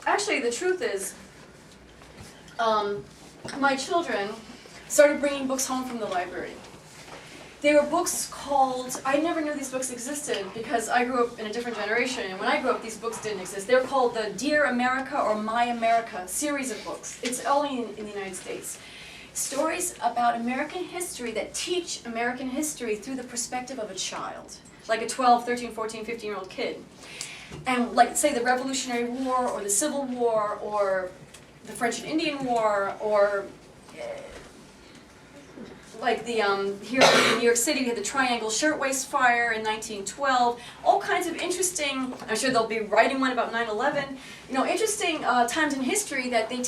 actually, the truth is, my children started bringing books home from the library. They were books called, I never knew these books existed because I grew up in a different generation, and when I grew up these books didn't exist. They're called the Dear America or My America series of books. It's only in the United States. Stories about American history that teach American history through the perspective of a child, like a 12, 13, 14, 15-year-old kid. And like, say, the Revolutionary War or the Civil War or the French and Indian War or like the, here in New York City, we had the Triangle Shirtwaist Fire in 1912, all kinds of interesting, I'm sure they'll be writing one about 9/11, interesting times in history that they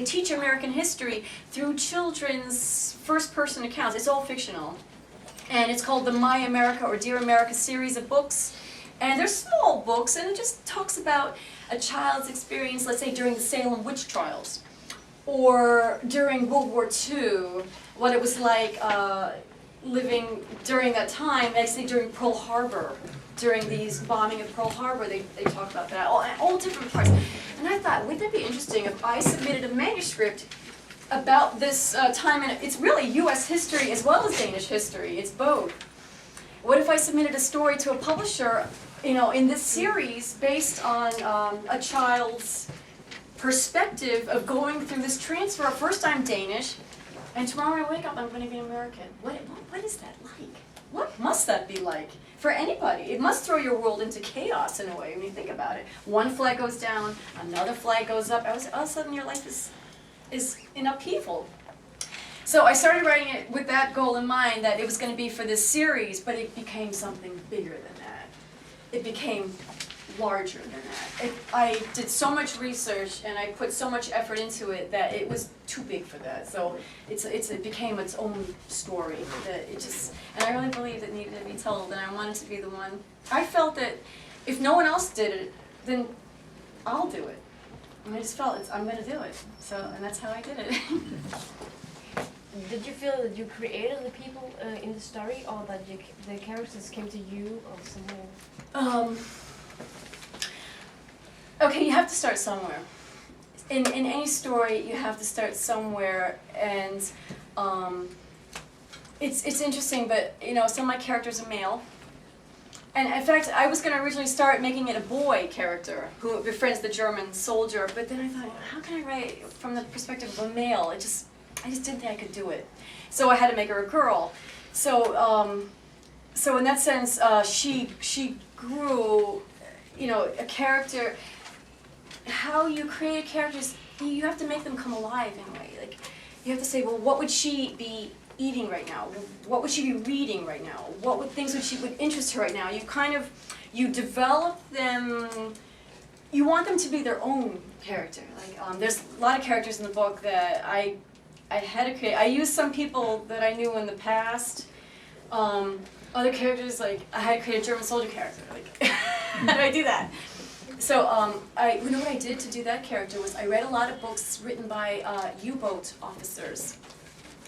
teach American history through children's first-person accounts. It's all fictional. And it's called the My America or Dear America series of books. And they're small books, and it just talks about a child's experience, let's say, during the Salem witch trials, or during World War II, what it was like living during that time, actually during Pearl Harbor, during these bombing of Pearl Harbor, they talk about that, all different parts. And I thought, wouldn't that be interesting if I submitted a manuscript about this time, and it's really U.S. history as well as Danish history, it's both. What if I submitted a story to a publisher, in this series based on a child's perspective of going through this transfer. First I'm Danish, and tomorrow when I wake up I'm going to be an American. What is that like? What must that be like for anybody? It must throw your world into chaos in a way when you think about it. One flag goes down, another flag goes up, all of a sudden your life is in upheaval. So I started writing it with that goal in mind, that it was going to be for this series, but it became something bigger than that. It became larger than that. I did so much research and I put so much effort into it that it was too big for that. So it became its own story. And I really believed it needed to be told, and I wanted to be the one. I felt that if no one else did it, then I'll do it. And I just felt I'm going to do it. And that's how I did it. Did you feel that you created the people in the story, or that the characters came to you, or something? Okay, you have to start somewhere. In any story, you have to start somewhere, and it's interesting. But some of my characters are male, and in fact, I was going to originally start making it a boy character who befriends the German soldier. But then I thought, how can I write from the perspective of a male? I just didn't think I could do it. So I had to make her a girl. So in that sense, she grew, a character. How you create characters, you have to make them come alive in a way. Like, you have to say, well, what would she be eating right now? What would she be reading right now? What things would interest her right now? You develop them. You want them to be their own character. Like, there's a lot of characters in the book that I had to create. I used some people that I knew in the past. Other characters, like, I had to create a German soldier character. Like, how did I do that? So, you know what I did to do that character was I read a lot of books written by U-boat officers.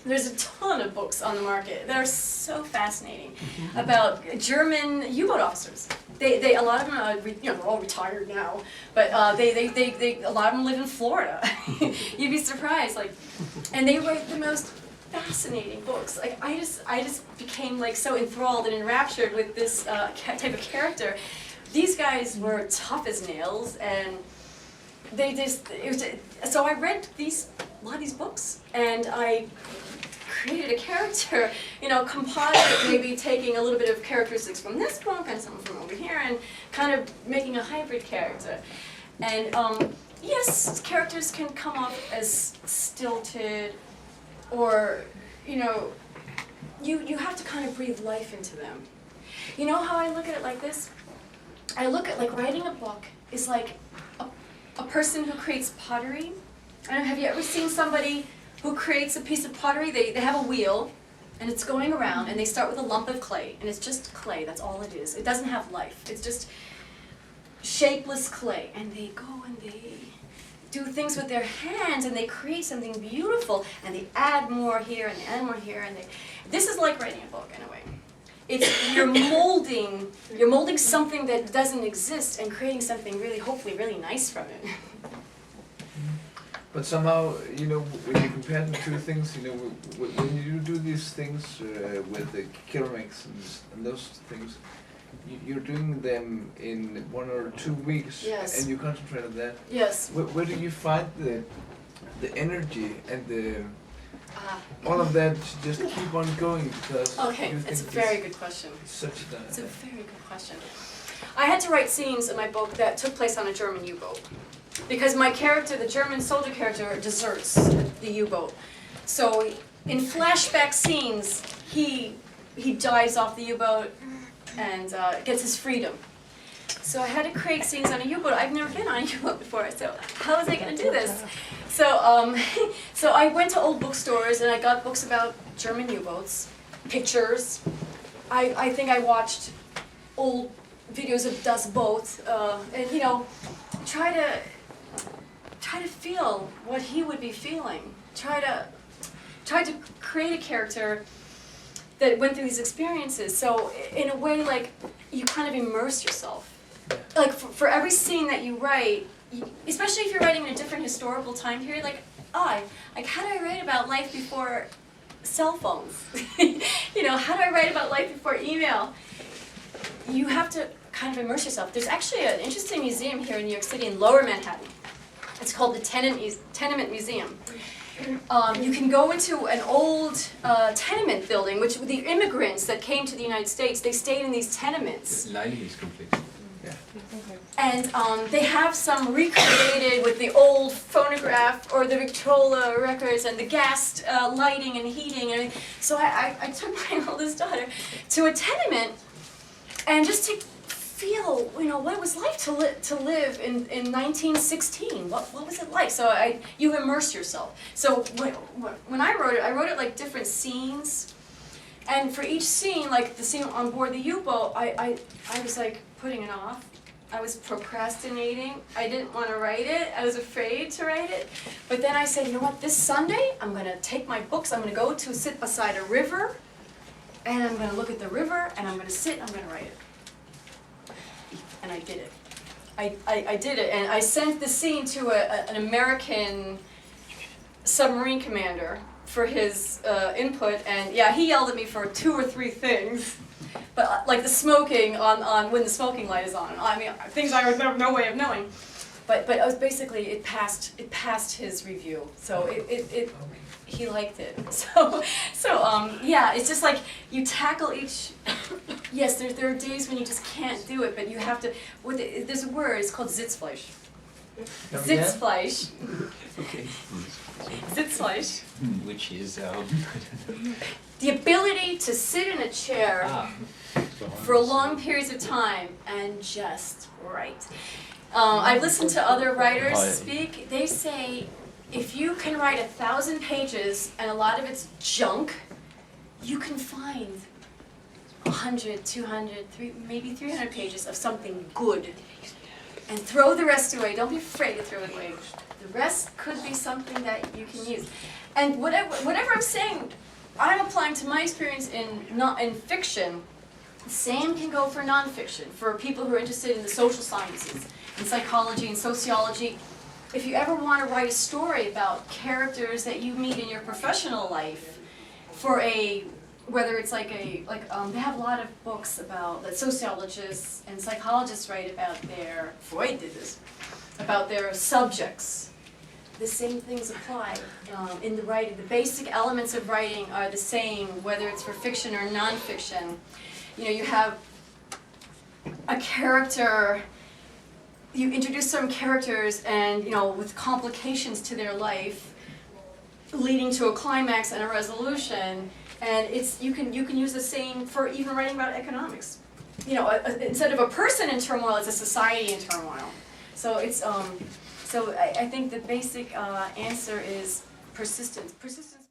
There's a ton of books on the market that are so fascinating about German U-boat officers. A lot of them, they're all retired now, but a lot of them live in Florida. You'd be surprised, and they write the most fascinating books. Like, I just became so enthralled and enraptured with this type of character. These guys were tough as nails, and so I read a lot of these books, and I created a character, composite, maybe taking a little bit of characteristics from this book and some from over here, and kind of making a hybrid character. And yes, characters can come off as stilted, or you have to kind of breathe life into them. You know how I look at it like this? I look at writing a book is like a person who creates pottery. I don't know, have you ever seen somebody who creates a piece of pottery? They have a wheel, and it's going around, and they start with a lump of clay, and it's just clay, that's all it is. It doesn't have life. It's just shapeless clay. And they go and they do things with their hands, and they create something beautiful, and they add more here, and they add more here, and this is like writing a book in a way. You're molding something that doesn't exist and creating something really, hopefully, really nice from it. But somehow, you know, when you compare the two things, you know, when you do these things with the ceramics and those things, you're doing them in 1 or 2 weeks, Yes. and you concentrate on that. Yes. Where do you find the energy and all of that to just keep on going? Because Okay, you it's a think very good question. Such a It's a very good question. I had to write scenes in my book that took place on a German U-boat. Because my character, the German soldier character, deserts the U-boat. So in flashback scenes, he dives off the U-boat and gets his freedom. So I had to create scenes on a U-boat. I've never been on a U-boat before, so how was I going to do this? So, so I went to old bookstores and I got books about German U-boats, pictures. I think I watched old videos of Das Boot, and you know, try to feel what he would be feeling. Try to create a character that went through these experiences. So in a way, like, you kind of immerse yourself. Like for every scene that you write, especially if you're writing in a different historical time period, like how do I write about life before cell phones? You know, how do I write about life before email? You have to kind of immerse yourself. There's actually an interesting museum here in New York City in Lower Manhattan. It's called the Tenement Museum. You can go into an old tenement building, which the immigrants that came to the United States, they stayed in these tenements. Lejlighedskompleks. And they have some recreated with the old phonograph or the Victrola records and the gas lighting and heating. And so I took my oldest daughter to a tenement and just to feel, you know, what it was like to live in 1916. What was it like? So you immerse yourself. So when I wrote it like different scenes. And for each scene, like the scene on board the U-boat, I was like putting it off. I was procrastinating. I didn't want to write it. I was afraid to write it. But then I said, you know what, this Sunday, I'm going to take my books, I'm going to go to sit beside a river, and I'm going to look at the river, and I'm going to sit, I'm going to write it. And I did it. I did it, and I sent the scene to an American submarine commander for his input, and yeah, he yelled at me for 2 or 3 things. But like the smoking on when the smoking light is on. I mean, things I would have no way of knowing. But it was basically it passed his review. So he liked it. So yeah, it's just like you tackle each. Yes, there are days when you just can't do it, but you have to. There's a word. It's called Sitzfleisch. Sitzfleisch. Okay. Sitzfleisch. Which is The ability to sit in a chair for long periods of time and just write. I've listened to other writers speak. They say if you can write 1,000 pages and a lot of it's junk, you can find 100, 200, maybe 300 pages of something good. And throw the rest away. Don't be afraid to throw it away. The rest could be something that you can use. And whatever I'm saying, I'm applying to my experience in fiction. The same can go for nonfiction, for people who are interested in the social sciences, in psychology and sociology. If you ever want to write a story about characters that you meet in your professional life, whether it's they have a lot of books about that sociologists and psychologists write about Freud did this, about their subjects. The same things apply in the writing. The basic elements of writing are the same, whether it's for fiction or nonfiction. You know, you have a character, you introduce some characters and, you know, with complications to their life, leading to a climax and a resolution, and you can use the same for even writing about economics. You know, instead of a person in turmoil, it's a society in turmoil. So it's So I think the basic answer is persistence. Persistence.